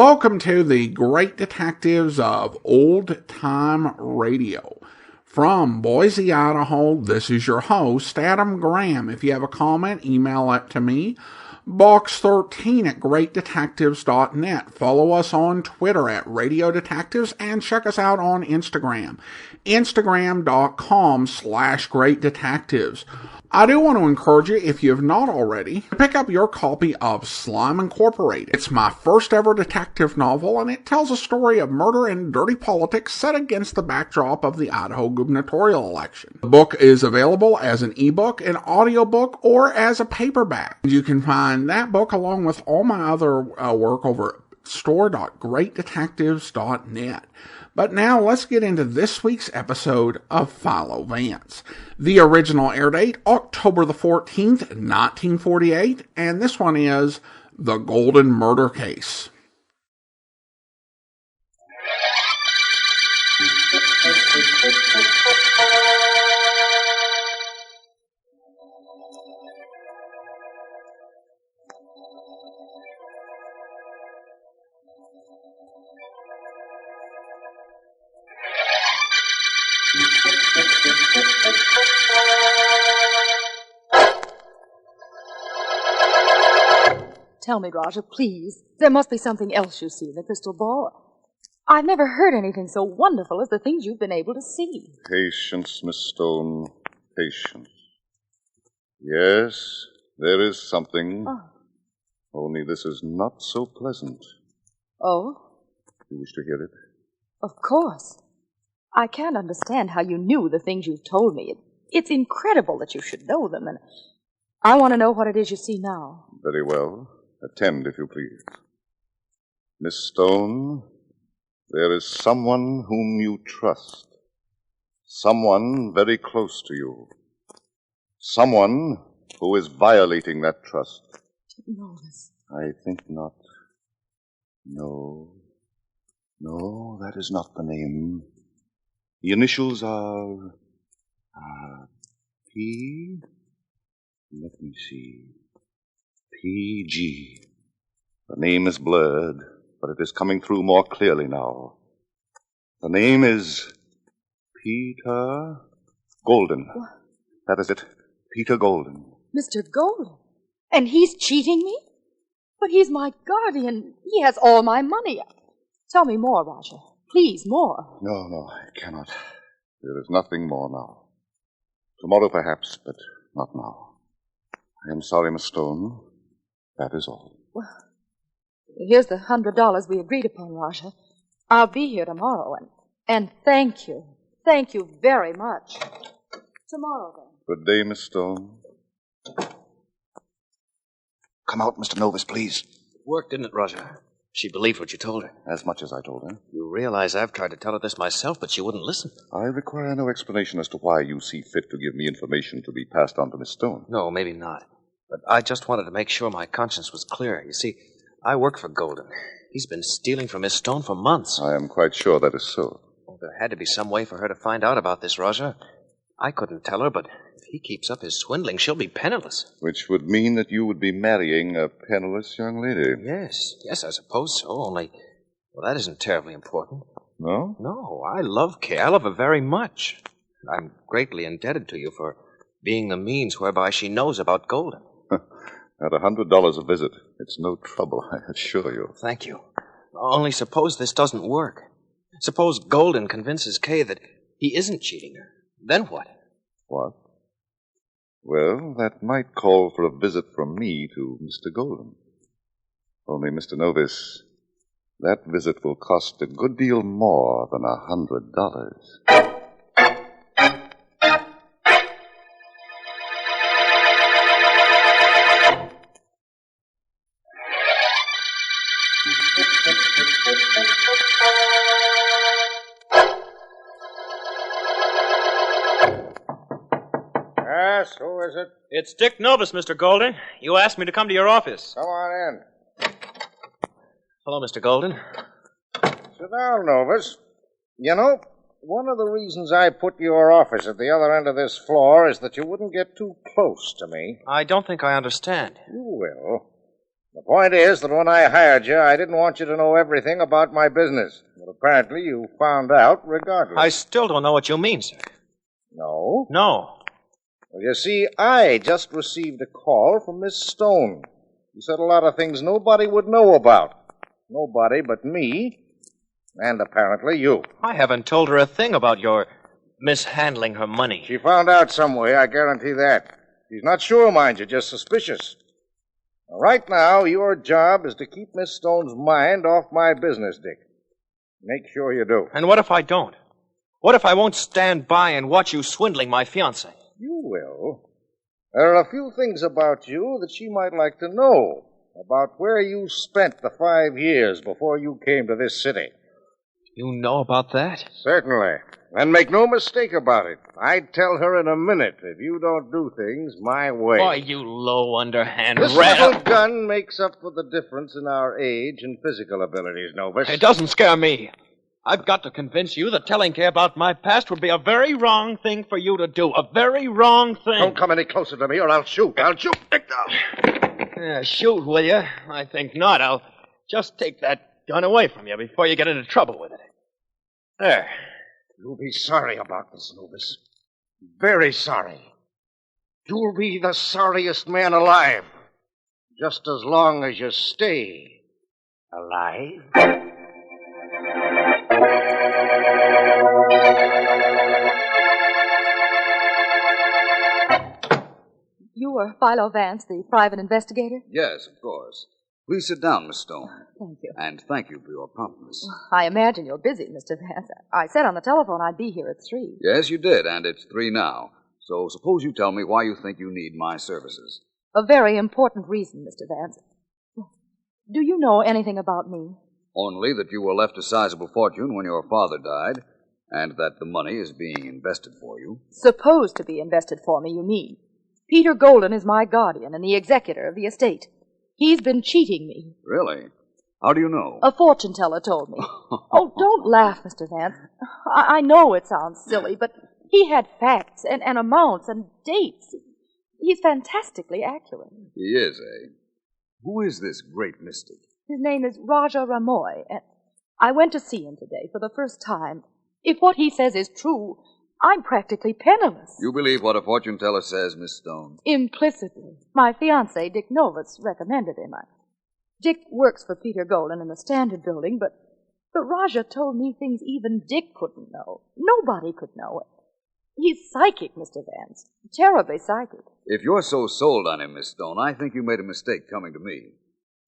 Welcome to the Great Detectives of Old Time Radio. From Boise, Idaho, this is your host, Adam Graham. If you have a comment, email it to me, box13 at greatdetectives.net. Follow us on Twitter at Radio Detectives and check us out on Instagram, instagram.com/Great Detectives. I do want to encourage you, if you have not already, to pick up your copy of Slime Incorporated. It's my first ever detective novel, and it tells a story of murder and dirty politics set against the backdrop of the Idaho gubernatorial election. The book is available as an ebook, an audiobook, or as a paperback. You can find that book along with all my other work over at store.greatdetectives.net. But now let's get into this week's episode of Philo Vance. The original air date, October the 14th, 1948, and this one is The Golden Murder Case. Tell me, Roger, please. There must be something else you see in the crystal ball. I've never heard anything so wonderful as the things you've been able to see. Patience, Miss Stone. Patience. Yes, there is something. Oh. Only this is not so pleasant. Oh? You wish to hear it? Of course. I can't understand how you knew the things you've told me. It's incredible that you should know them, and I want to know what it is you see now. Very well. Attend, if you please. Miss Stone, there is someone whom you trust. Someone very close to you. Someone who is violating that trust. I didn't know this. I think not. No, that is not the name. The initials are... P... Let me see... P.G. The name is blurred, but it is coming through more clearly now. The name is Peter Golden. What? That is it. Peter Golden. Mr. Golden? And he's cheating me? But he's my guardian. He has all my money. Tell me more, Roger. Please, more. No, I cannot. There is nothing more now. Tomorrow, perhaps, but not now. I am sorry, Miss Stone. That is all. Well, here's the $100 we agreed upon, Roger. I'll be here tomorrow, and thank you. Thank you very much. Tomorrow, then. Good day, Miss Stone. Come out, Mr. Novus, please. It worked, didn't it, Roger? She believed what you told her. As much as I told her. You realize I've tried to tell her this myself, but she wouldn't listen. I require no explanation as to why you see fit to give me information to be passed on to Miss Stone. No, maybe not. But I just wanted to make sure my conscience was clear. You see, I work for Golden. He's been stealing from Miss Stone for months. I am quite sure that is so. Well, there had to be some way for her to find out about this, Roger. I couldn't tell her, but if he keeps up his swindling, she'll be penniless. Which would mean that you would be marrying a penniless young lady. Yes, I suppose so, only... Well, that isn't terribly important. No? No, I love Kay. I love her very much. I'm greatly indebted to you for being the means whereby she knows about Golden. At $100 a visit, it's no trouble, I assure you. Thank you. Only suppose this doesn't work. Suppose Golden convinces Kay that he isn't cheating her. Then what? What? Well, that might call for a visit from me to Mr. Golden. Only, Mr. Novus, that visit will cost a good deal more than $100. Yes, who is it? It's Dick Novus, Mr. Golden. You asked me to come to your office. Come on in. Hello, Mr. Golden. Sit down, Novus. You know, one of the reasons I put your office at the other end of this floor is that you wouldn't get too close to me. I don't think I understand. You will. The point is that when I hired you, I didn't want you to know everything about my business. But apparently you found out regardless. I still don't know what you mean, sir. No? No. Well, you see, I just received a call from Miss Stone. She said a lot of things nobody would know about. Nobody but me, and apparently you. I haven't told her a thing about your mishandling her money. She found out some way, I guarantee that. She's not sure, mind you, just suspicious. Now, right now, your job is to keep Miss Stone's mind off my business, Dick. Make sure you do. And what if I don't? What if I won't stand by and watch you swindling my fiancée? You will. There are a few things about you that she might like to know. About where you spent the 5 years before you came to this city. You know about that? Certainly. And make no mistake about it. I'd tell her in a minute if you don't do things my way. Why, you low, underhand This rat. little gun makes up for the difference in our age and physical abilities, Novus. It doesn't scare me. I've got to convince you that telling Kay about my past would be a very wrong thing for you to do. A very wrong thing. Don't come any closer to me or I'll shoot. I'll shoot. Dick, down. Yeah, shoot, will you? I think not. I'll just take that gun away from you before you get into trouble with it. There. You'll be sorry about this, Novus. Very sorry. You'll be the sorriest man alive. Just as long as you stay alive. You were Philo Vance, the private investigator? Yes, of course. Please sit down, Miss Stone. Thank you. And thank you for your promptness. I imagine you're busy, Mr. Vance. I said on the telephone I'd be here at 3. Yes, you did, and it's 3 now. So suppose you tell me why you think you need my services. A very important reason, Mr. Vance. Do you know anything about me? Only that you were left a sizable fortune when your father died, and that the money is being invested for you. Supposed to be invested for me, you mean? Peter Golden is my guardian and the executor of the estate. He's been cheating me. Really? How do you know? A fortune teller told me. Oh, don't laugh, Mr. Vance. I know it sounds silly, but he had facts and amounts and dates. He's fantastically accurate. He is, eh? Who is this great mystic? His name is Raja Ramoy, and I went to see him today for the first time. If what he says is true, I'm practically penniless. You believe what a fortune teller says, Miss Stone? Implicitly. My fiancé, Dick Novus, recommended him. Dick works for Peter Golden in the Standard Building, but Raja told me things even Dick couldn't know. Nobody could know it. He's psychic, Mr. Vance. Terribly psychic. If you're so sold on him, Miss Stone, I think you made a mistake coming to me.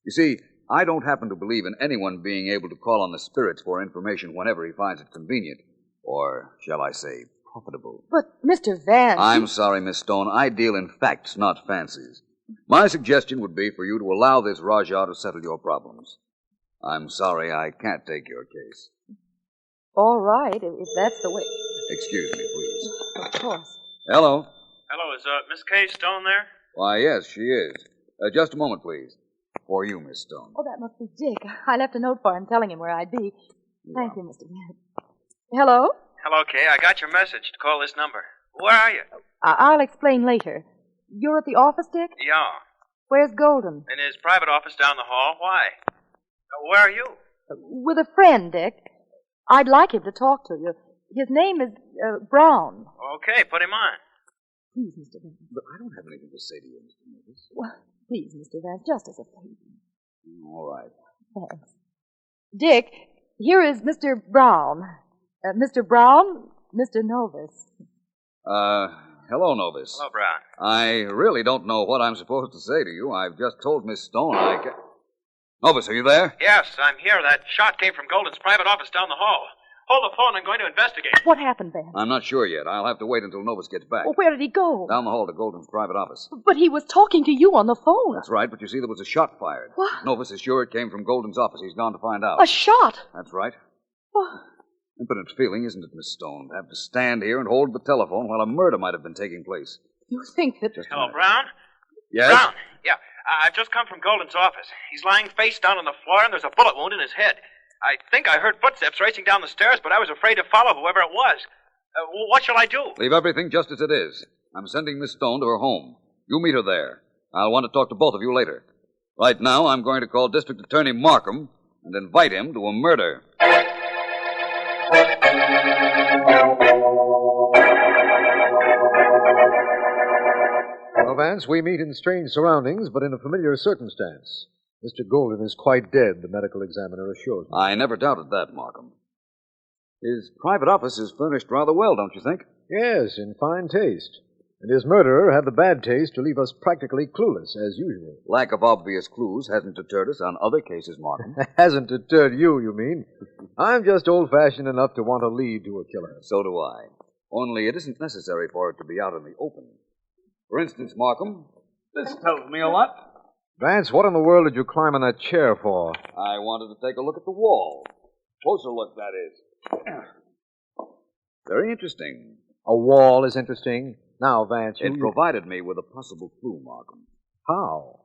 You see, I don't happen to believe in anyone being able to call on the spirits for information whenever he finds it convenient. Or, shall I say, profitable. But, Mr. Vance... I'm sorry, Miss Stone. I deal in facts, not fancies. My suggestion would be for you to allow this Rajah to settle your problems. I'm sorry I can't take your case. All right, if that's the way... Excuse me, please. Of course. Hello. Hello, is Miss Kay Stone there? Why, yes, she is. Just a moment, please. For you, Miss Stone. Oh, that must be Dick. I left a note for him telling him where I'd be. Thank you, Mr. Vance. Hello? Hello, Kay. I got your message to call this number. Where are you? I'll explain later. You're at the office, Dick? Yeah. Where's Golden? In his private office down the hall. Why? Where are you? With a friend, Dick. I'd like him to talk to you. His name is Brown. Okay, put him on. Please, Mr. Vance. But I don't have anything to say to you, Mr. Davis. Well, please, Mr. Vance, just as a favor. All right. Thanks. Dick, here is Mr. Brown. Mr. Brown, Mr. Novus. Hello, Novus. Hello, Brown. I really don't know what I'm supposed to say to you. I've just told Miss Stone I can... Novus, are you there? Yes, I'm here. That shot came from Golden's private office down the hall. Hold the phone. I'm going to investigate. What happened, Vance? I'm not sure yet. I'll have to wait until Novus gets back. Well, where did he go? Down the hall to Golden's private office. But he was talking to you on the phone. That's right, but you see, there was a shot fired. What? Novus is sure it came from Golden's office. He's gone to find out. A shot? That's right. What? Impotent feeling, isn't it, Miss Stone? To have to stand here and hold the telephone while a murder might have been taking place. You think that... Just a Hello, minute. Brown? Yes? Brown, yeah. I've just come from Golden's office. He's lying face down on the floor, and there's a bullet wound in his head. I think I heard footsteps racing down the stairs, but I was afraid to follow whoever it was. What shall I do? Leave everything just as it is. I'm sending Miss Stone to her home. You meet her there. I'll want to talk to both of you later. Right now, I'm going to call District Attorney Markham and invite him to a murder. Well, Vance, we meet in strange surroundings, but in a familiar circumstance. Mr. Golden is quite dead, the medical examiner assures me. I never doubted that, Markham. His private office is furnished rather well, don't you think? Yes, in fine taste. And his murderer had the bad taste to leave us practically clueless, as usual. Lack of obvious clues hasn't deterred us on other cases, Markham. Hasn't deterred you, you mean? I'm just old-fashioned enough to want a lead to a killer. So do I. Only it isn't necessary for it to be out in the open. For instance, Markham, this tells me a lot. Vance, what in the world did you climb on that chair for? I wanted to take a look at the wall. Closer look, that is. Very interesting. A wall is interesting. Now, Vance, It provided me with a possible clue, Markham. How?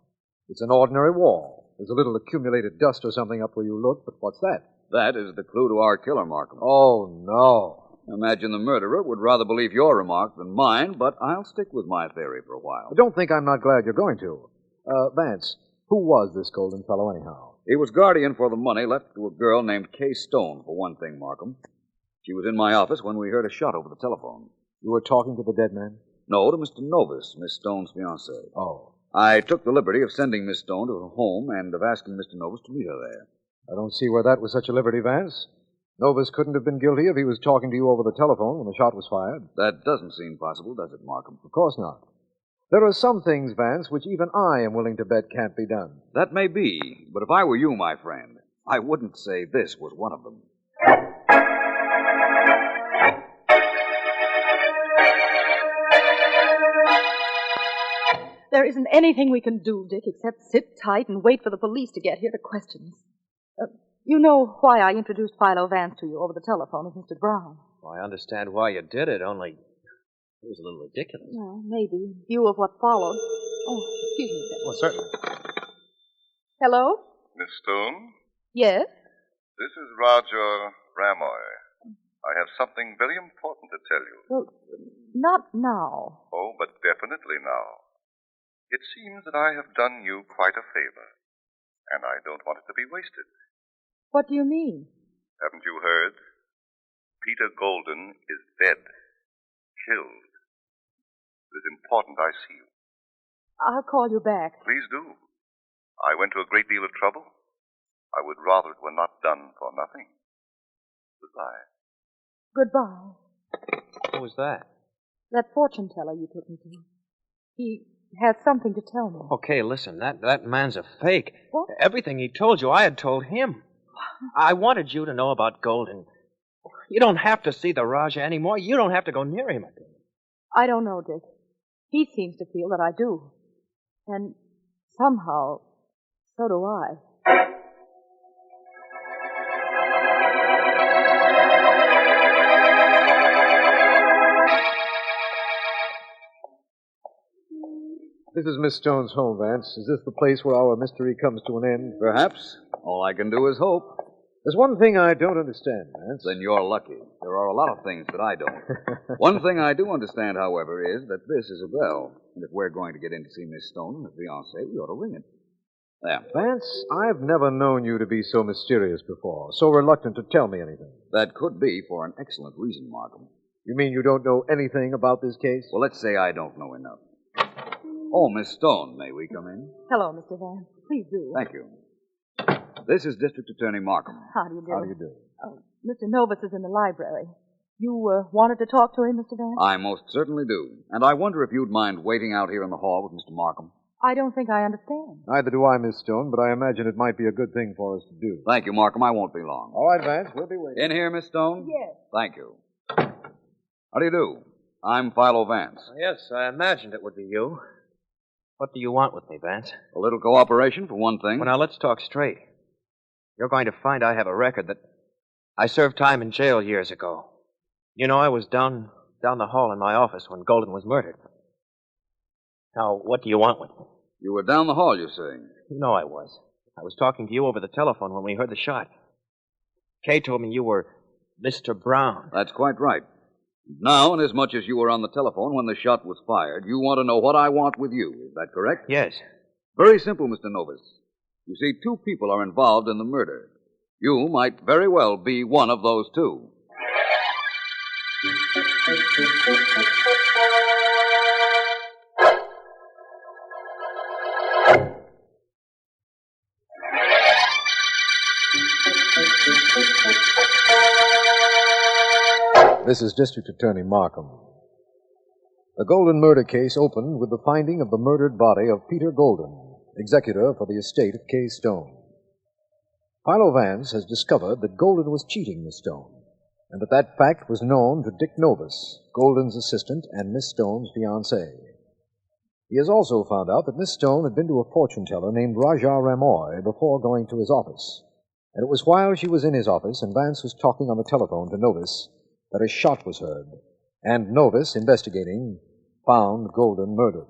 It's an ordinary wall. There's a little accumulated dust or something up where you look, but what's that? That is the clue to our killer, Markham. Oh, no. Imagine the murderer would rather believe your remark than mine, but I'll stick with my theory for a while. Don't think I'm not glad you're going to. Vance, who was this Golden fellow anyhow? He was guardian for the money left to a girl named Kay Stone, for one thing, Markham. She was in my office when we heard a shot over the telephone. You were talking to the dead man? No, to Mr. Novus, Miss Stone's fiancé. Oh. I took the liberty of sending Miss Stone to her home and of asking Mr. Novus to meet her there. I don't see where that was such a liberty, Vance. Novus couldn't have been guilty if he was talking to you over the telephone when the shot was fired. That doesn't seem possible, does it, Markham? Of course not. There are some things, Vance, which even I am willing to bet can't be done. That may be, but if I were you, my friend, I wouldn't say this was one of them. There isn't anything we can do, Dick, except sit tight and wait for the police to get here to question us. You know why I introduced Philo Vance to you over the telephone as Mr. Brown. Well, I understand why you did it, only it was a little ridiculous. Well, maybe, in view of what followed. Oh, excuse me, sir. Well, certainly. Hello? Miss Stone, Yes? this is Roger Ramoy. I have something very important to tell you. Well, not now. Oh, but definitely now. It seems that I have done you quite a favor, and I don't want it to be wasted. What do you mean? Haven't you heard? Peter Golden is dead. Killed. It is important I see you. I'll call you back. Please do. I went to a great deal of trouble. I would rather it were not done for nothing. Goodbye. Goodbye. Who was that? That fortune teller you took me to. He has something to tell me. Okay, listen, that man's a fake. What? Everything he told you, I had told him. I wanted you to know about Golden. You don't have to see the Raja anymore. You don't have to go near him again. I don't know, Dick. He seems to feel that I do. And somehow, so do I. This is Miss Stone's home, Vance. Is this the place where our mystery comes to an end? Perhaps. All I can do is hope. There's one thing I don't understand, Vance. Then you're lucky. There are a lot of things that I don't. One thing I do understand, however, is that this is a bell. And if we're going to get in to see Miss Stone and her fiancé, we ought to ring it. There. Vance, I've never known you to be so mysterious before, so reluctant to tell me anything. That could be for an excellent reason, Markham. You mean you don't know anything about this case? Well, let's say I don't know enough. Oh, Miss Stone, may we come in? Hello, Mr. Vance. Please do. Thank you. This is District Attorney Markham. How do you do? How do you do? Mr. Novus is in the library. You wanted to talk to him, Mr. Vance? I most certainly do. And I wonder if you'd mind waiting out here in the hall with Mr. Markham. I don't think I understand. Neither do I, Miss Stone, but I imagine it might be a good thing for us to do. Thank you, Markham. I won't be long. All right, Vance, we'll be waiting. In here, Miss Stone? Yes. Thank you. How do you do? I'm Philo Vance. Yes, I imagined it would be you. What do you want with me, Vance? A little cooperation, for one thing. Well, now, let's talk straight. You're going to find I have a record that I served time in jail years ago. You know, I was down the hall in my office when Golden was murdered. Now, what do you want with me? You were down the hall, you say? You know I was. I was talking to you over the telephone when we heard the shot. Kay told me you were Mr. Brown. That's quite right. Now, inasmuch as you were on the telephone when the shot was fired, you want to know what I want with you. Is that correct? Yes. Very simple, Mr. Novus. You see, two people are involved in the murder. You might very well be one of those two. This is District Attorney Markham. The Golden murder case opened with the finding of the murdered body of Peter Golden, executor for the estate of Kay Stone. Philo Vance has discovered that Golden was cheating Miss Stone, and that fact was known to Dick Novus, Golden's assistant and Miss Stone's fiancé. He has also found out that Miss Stone had been to a fortune-teller named Raja Ramoy before going to his office, and it was while she was in his office and Vance was talking on the telephone to Novus that a shot was heard, and Novus, investigating, found Golden murdered.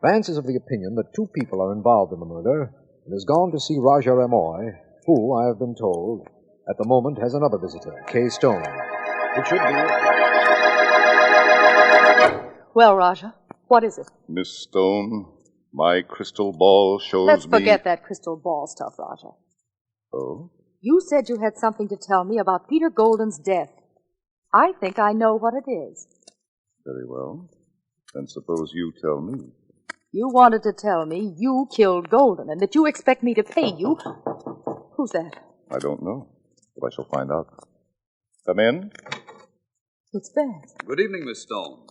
Vance is of the opinion that two people are involved in the murder and has gone to see Raja Ramoy, who, I have been told, at the moment has another visitor, Kay Stone. It should be... Well, Raja, what is it? Miss Stone, my crystal ball shows Let's me... forget that crystal ball stuff, Raja. Oh? You said you had something to tell me about Peter Golden's death. I think I know what it is. Very well. Then suppose you tell me. You wanted to tell me you killed Golden and that you expect me to pay you. Who's that? I don't know, but I shall find out. Come in. It's Vance. Good evening, Miss Stone.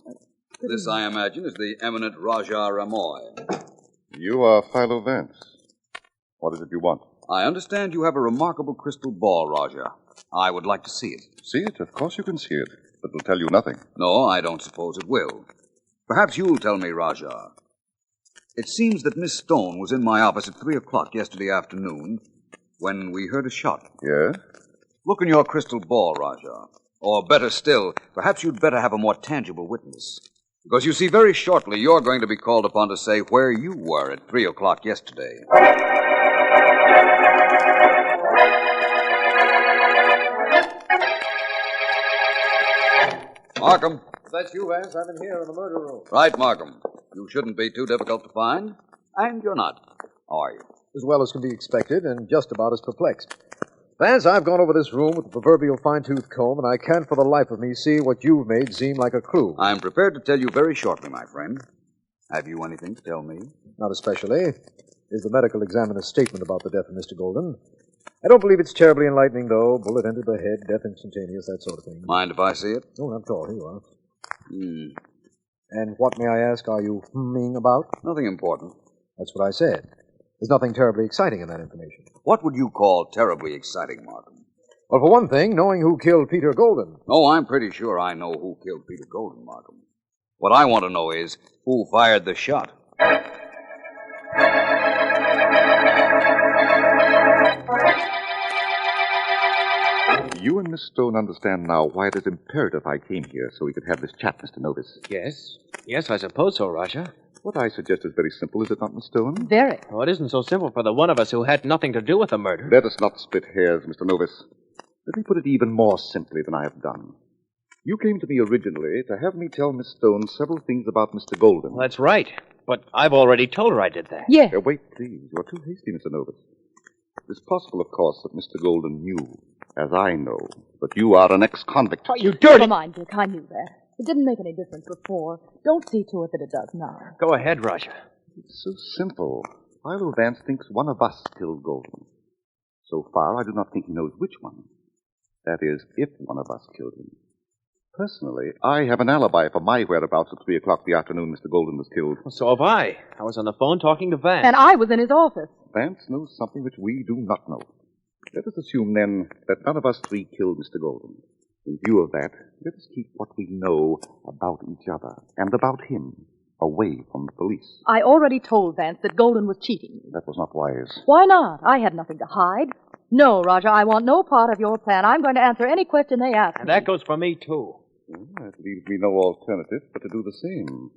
This, I imagine, is the eminent Raja Ramoy. You are Philo Vance. What is it you want? I understand you have a remarkable crystal ball, Raja. I would like to see it. See it? Of course you can see it. But it will tell you nothing. No, I don't suppose it will. Perhaps you'll tell me, Raja. It seems that Miss Stone was in my office at 3 o'clock yesterday afternoon when we heard a shot. Yes? Look in your crystal ball, Raja. Or better still, perhaps you'd better have a more tangible witness. Because you see, very shortly you're going to be called upon to say where you were at 3 o'clock yesterday. Markham. That's you, Vance. I'm in here in the murder room. Right, Markham. You shouldn't be too difficult to find. And you're not, are you? As well as can be expected, and just about as perplexed. Vance, I've gone over this room with the proverbial fine-tooth comb, and I can't for the life of me see what you've made seem like a clue. I'm prepared to tell you very shortly, my friend. Have you anything to tell me? Not especially. Is the medical examiner's statement about the death of Mr. Golden. I don't believe it's terribly enlightening, though. Bullet entered the head, death instantaneous, that sort of thing. Mind if I see it? Oh, not at all. Here you are. And what, may I ask, are you humming about? Nothing important. That's what I said. There's nothing terribly exciting in that information. What would you call terribly exciting, Markham? Well, for one thing, knowing who killed Peter Golden. Oh, I'm pretty sure I know who killed Peter Golden, Markham. What I want to know is who fired the shot. You and Miss Stone understand now why it is imperative I came here so we could have this chat, Mr. Novus. Yes. Yes, I suppose so, Raja. What I suggest is very simple, is it not, Miss Stone? Very. Oh, it isn't so simple for the one of us who had nothing to do with the murder. Let us not split hairs, Mr. Novus. Let me put it even more simply than I have done. You came to me originally to have me tell Miss Stone several things about Mr. Golden. Well, that's right. But I've already told her I did that. Yes. Wait, please. You're too hasty, Mr. Novus. It's possible, of course, that Mr. Golden knew, as I know, that you are an ex-convict. Oh, you dirty... Never mind, Dick. I knew that. It didn't make any difference before. Don't see to it that it does now. Go ahead, Raja. It's so simple. Philo Vance thinks one of us killed Golden. So far, I do not think he knows which one. That is, if one of us killed him. Personally, I have an alibi for my whereabouts at 3 o'clock the afternoon Mr. Golden was killed. Well, so have I. I was on the phone talking to Vance. And I was in his office. Vance knows something which we do not know. Let us assume, then, that none of us three killed Mr. Golden. In view of that, let us keep what we know about each other and about him away from the police. I already told Vance that Golden was cheating me. That was not wise. Why not? I had nothing to hide. No, Roger, I want no part of your plan. I'm going to answer any question they ask And me. that goes for me, too. Well, that leaves me no alternative but to do the same.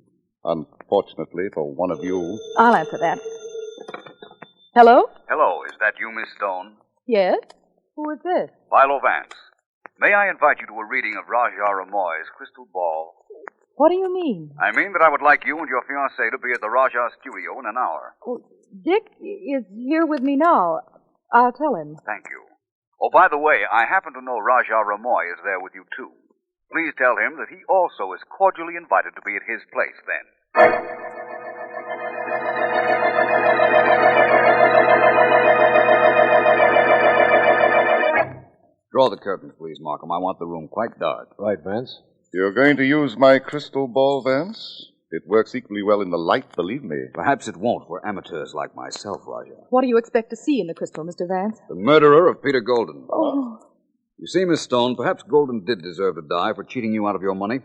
Unfortunately for one of you. I'll answer that. Hello? Hello, is that you, Miss Stone? Yes? Who is this? Philo Vance. May I invite you to a reading of Raja Ramoy's crystal ball? What do you mean? I mean that I would like you and your fiancée to be at the Rajah studio in an hour. Oh, Dick is here with me now. I'll tell him. Thank you. Oh, by the way, I happen to know Rajah Ramoy is there with you, too. Please tell him that he also is cordially invited to be at his place then. Draw the curtains, please, Markham. I want the room quite dark. Right, Vance. You're going to use my crystal ball, Vance? It works equally well in the light, believe me. Perhaps it won't for amateurs like myself, Rajah. What do you expect to see in the crystal, Mr. Vance? The murderer of Peter Golden. Oh. You see, Miss Stone, perhaps Golden did deserve to die for cheating you out of your money.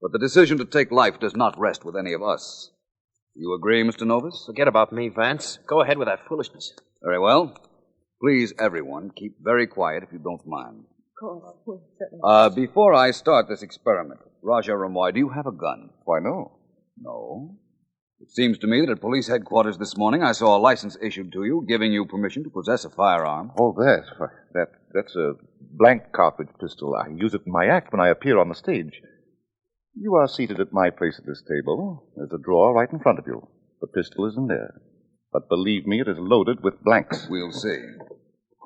But the decision to take life does not rest with any of us. Do you agree, Mr. Novus? Forget about me, Vance. Go ahead with that foolishness. Very well. Please, everyone, keep very quiet if you don't mind. Of course. Well, certainly. Before I start this experiment, Rajah Ramoy, do you have a gun? Why, no. No. It seems to me that at police headquarters this morning I saw a license issued to you giving you permission to possess a firearm. Oh, that's a blank cartridge pistol. I use it in my act when I appear on the stage. You are seated at my place at this table. There's a drawer right in front of you. The pistol is in there. But believe me, it is loaded with blanks. We'll see.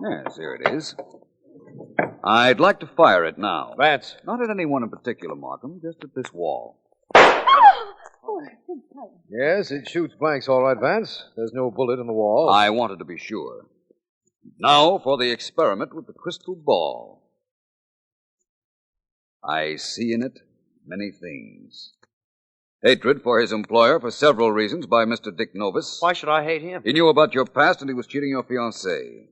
Yes, here it is. I'd like to fire it now. Vance. Not at anyone in particular, Markham, just at this wall. Yes, it shoots blanks all right, Vance. There's no bullet in the wall. I wanted to be sure. Now for the experiment with the crystal ball. I see in it many things. Hatred for his employer for several reasons by Mr. Dick Novus. Why should I hate him? He knew about your past and he was cheating your fiancée.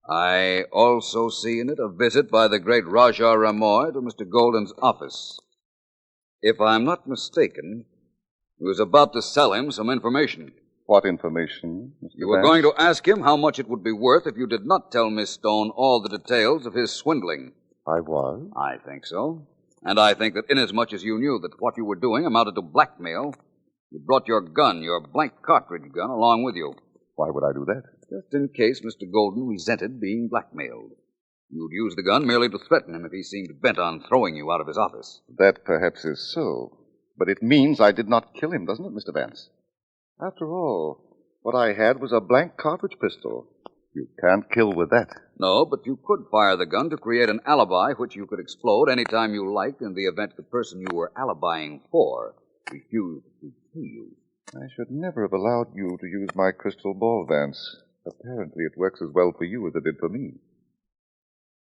I also see in it a visit by the great Rajah Ramoy to Mr. Golden's office. If I'm not mistaken, he was about to sell him some information. What information, Mr. You were going to ask him how much it would be worth if you did not tell Miss Stone all the details of his swindling. I was? I think so. And I think that inasmuch as you knew that what you were doing amounted to blackmail, you brought your gun, your blank cartridge gun, along with you. Why would I do that? Just in case Mr. Golden resented being blackmailed. You'd use the gun merely to threaten him if he seemed bent on throwing you out of his office. That perhaps is so. But it means I did not kill him, doesn't it, Mr. Vance? After all, what I had was a blank cartridge pistol. You can't kill with that. No, but you could fire the gun to create an alibi which you could explode any time you liked in the event the person you were alibying for refused to kill you. I should never have allowed you to use my crystal ball, Vance. Apparently it works as well for you as it did for me.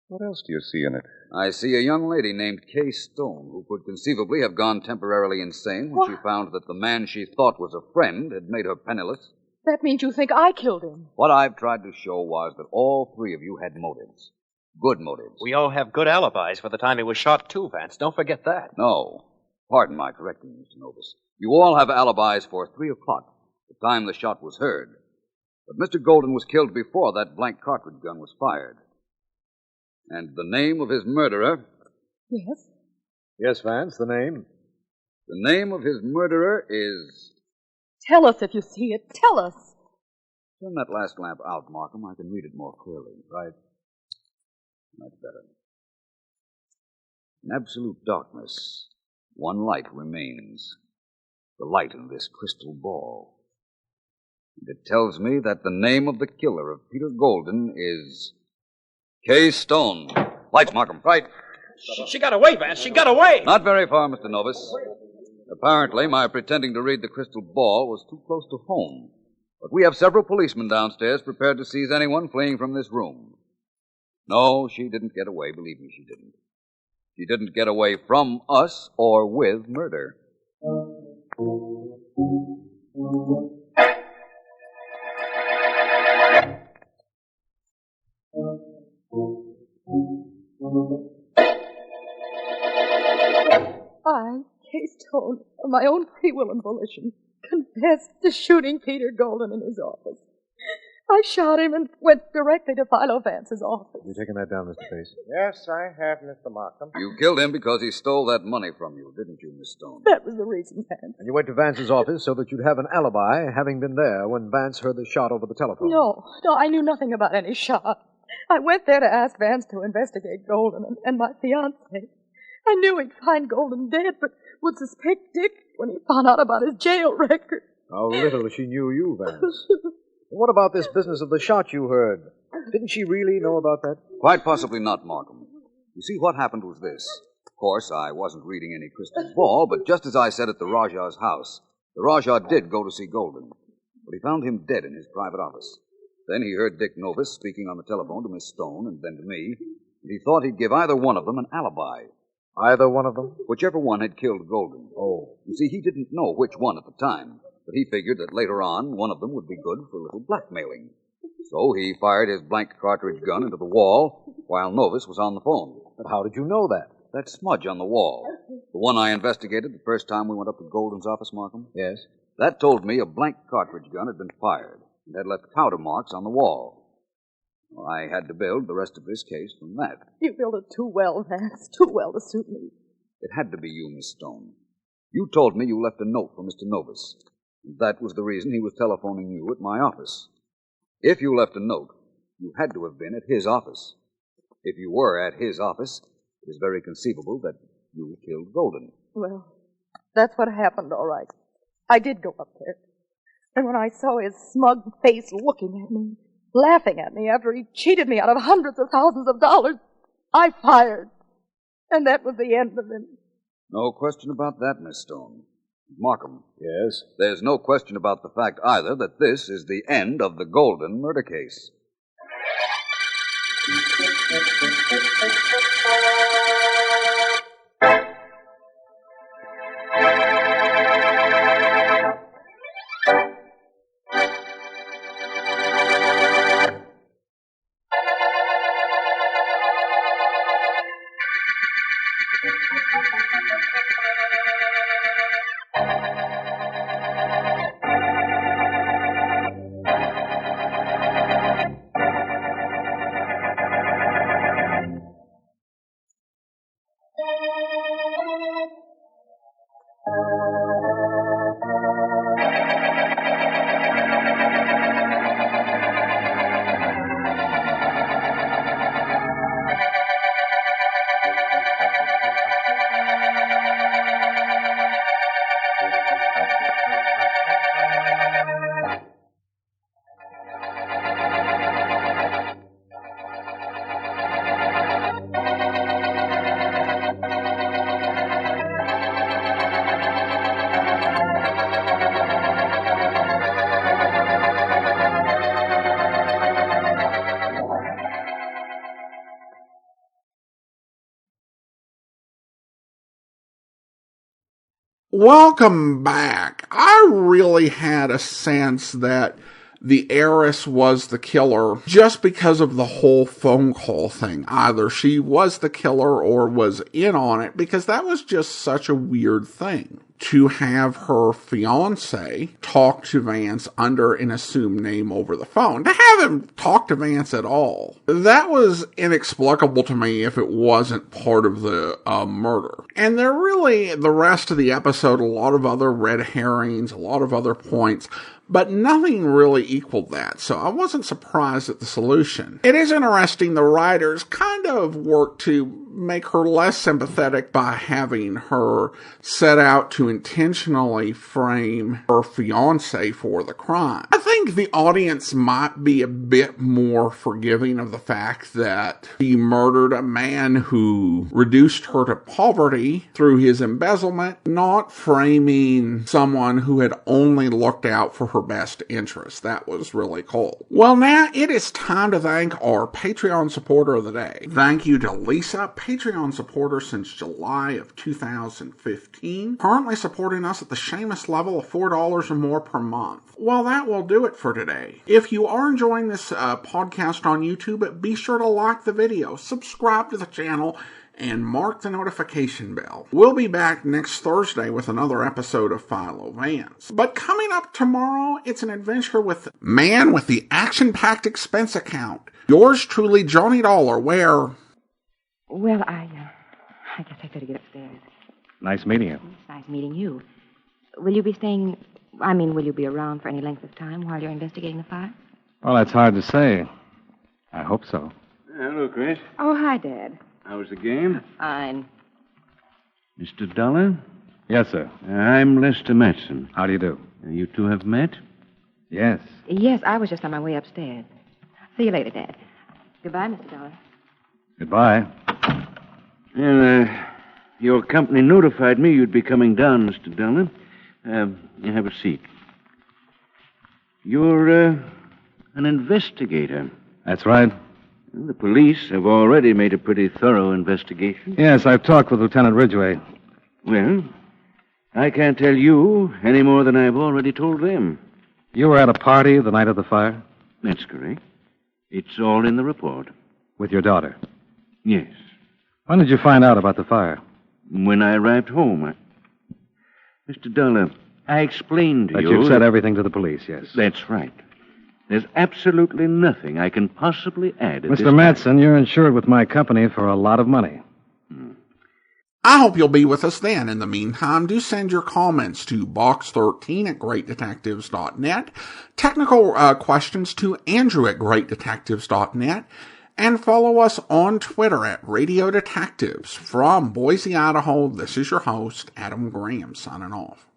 What else do you see in it? I see a young lady named Kay Stone who could conceivably have gone temporarily insane when she found that the man she thought was a friend had made her penniless. That means you think I killed him. What I've tried to show was that all three of you had motives. Good motives. We all have good alibis for the time he was shot, too, Vance. Don't forget that. No. Pardon my correcting, Mr. Novus. You all have alibis for 3 o'clock, the time the shot was heard. But Mr. Golden was killed before that blank cartridge gun was fired. And the name of his murderer... Yes? Yes, Vance, the name. The name of his murderer is... Tell us if you see it. Tell us. Turn that last lamp out, Markham. I can read it more clearly. Right. Much better. In absolute darkness, one light remains. The light in this crystal ball. And it tells me that the name of the killer of Peter Golden is... Kay Stone. Lights, Markham. Right. She got away, Vance. She got away. Not very far, Mr. Novus. Apparently, my pretending to read the crystal ball was too close to home. But we have several policemen downstairs prepared to seize anyone fleeing from this room. No, she didn't get away. Believe me, she didn't. She didn't get away from us or with murder. I, Kay Stone, of my own free will and volition, confessed to shooting Peter Golden in his office. I shot him and went directly to Philo Vance's office. You taking that down, Mr. Pace? Yes, I have, Mr. Markham. You killed him because he stole that money from you, didn't you, Miss Stone? That was the reason, Vance. And you went to Vance's office so that you'd have an alibi, having been there when Vance heard the shot over the telephone. No, I knew nothing about any shot. I went there to ask Vance to investigate Golden and my fiancé. I knew he'd find Golden dead, but would suspect Dick when he found out about his jail record. How little she knew you, Vance. What about this business of the shot you heard? Didn't she really know about that? Quite possibly not, Markham. You see, what happened was this. Of course, I wasn't reading any crystal ball, but just as I said at the Rajah's house, the Rajah did go to see Golden, but he found him dead in his private office. Then he heard Dick Novus speaking on the telephone to Miss Stone and then to me, and he thought he'd give either one of them an alibi. Either one of them? Whichever one had killed Golden. Oh. You see, he didn't know which one at the time, but he figured that later on one of them would be good for a little blackmailing. So he fired his blank cartridge gun into the wall while Novus was on the phone. But how did you know that? That smudge on the wall, the one I investigated the first time we went up to Golden's office, Markham? Yes. That told me a blank cartridge gun had been fired and had left powder marks on the wall. Well, I had to build the rest of this case from that. You built it too well, Vance. Too well to suit me. It had to be you, Miss Stone. You told me you left a note for Mr. Novus. And that was the reason he was telephoning you at my office. If you left a note, you had to have been at his office. If you were at his office, it is very conceivable that you killed Golden. Well, that's what happened, all right. I did go up there. And when I saw his smug face looking at me, laughing at me after he cheated me out of hundreds of thousands of dollars, I fired. And that was the end of him. No question about that, Miss Stone. Markham. Yes? There's no question about the fact either that this is the end of the Golden murder case. Welcome back. I really had a sense that the heiress was the killer just because of the whole phone call thing. Either she was the killer or was in on it, because that was just such a weird thing. To have her fiancé talk to Vance under an assumed name over the phone. To have him talk to Vance at all. That was inexplicable to me if it wasn't part of the murder. And there really, the rest of the episode, a lot of other red herrings, a lot of other points, but nothing really equaled that, so I wasn't surprised at the solution. It is interesting the writers kind of worked to make her less sympathetic by having her set out to intentionally frame her fiancé for the crime. I think the audience might be a bit more forgiving of the fact that he murdered a man who reduced her to poverty through his embezzlement, not framing someone who had only looked out for her best interest. That was really cold. Well, now it is time to thank our Patreon supporter of the day. Thank you to Lisa, Patreon supporter since July of 2015, currently supporting us at the Seamus level of $4 or more per month. Well, that will do it for today. If you are enjoying this podcast on YouTube, be sure to like the video, subscribe to the channel, and mark the notification bell. We'll be back next Thursday with another episode of Philo Vance. But coming up tomorrow, it's an adventure with Man with the Action-Packed Expense Account. Yours truly, Johnny Dollar, where... Well, I guess I better get upstairs. Nice meeting you. It's nice meeting you. Will you be around for any length of time while you're investigating the fire? Well, that's hard to say. I hope so. Hello, Chris. Oh, hi, Dad. How was the game? Fine. Mr. Dollar? Yes, sir. I'm Lester Matson. How do you do? You two have met? Yes. Yes, I was just on my way upstairs. See you later, Dad. Goodbye, Mr. Dollar. Goodbye. Well, your company notified me you'd be coming down, Mr. Dollar. You have a seat. You're an investigator. That's right. The police have already made a pretty thorough investigation. Yes, I've talked with Lieutenant Ridgway. Well, I can't tell you any more than I've already told them. You were at a party the night of the fire? That's correct. It's all in the report. With your daughter? Yes. When did you find out about the fire? When I arrived home. Mr. Dollar, I explained to That you... you've said everything to the police, yes. That's right. There's absolutely nothing I can possibly add at this Mr. Matson, you're insured with my company for a lot of money. I hope you'll be with us then. In the meantime, do send your comments to box13@greatdetectives.net, technical questions to Andrew@greatdetectives.net, and follow us on Twitter at Radio Detectives. From Boise, Idaho, this is your host, Adam Graham, signing off.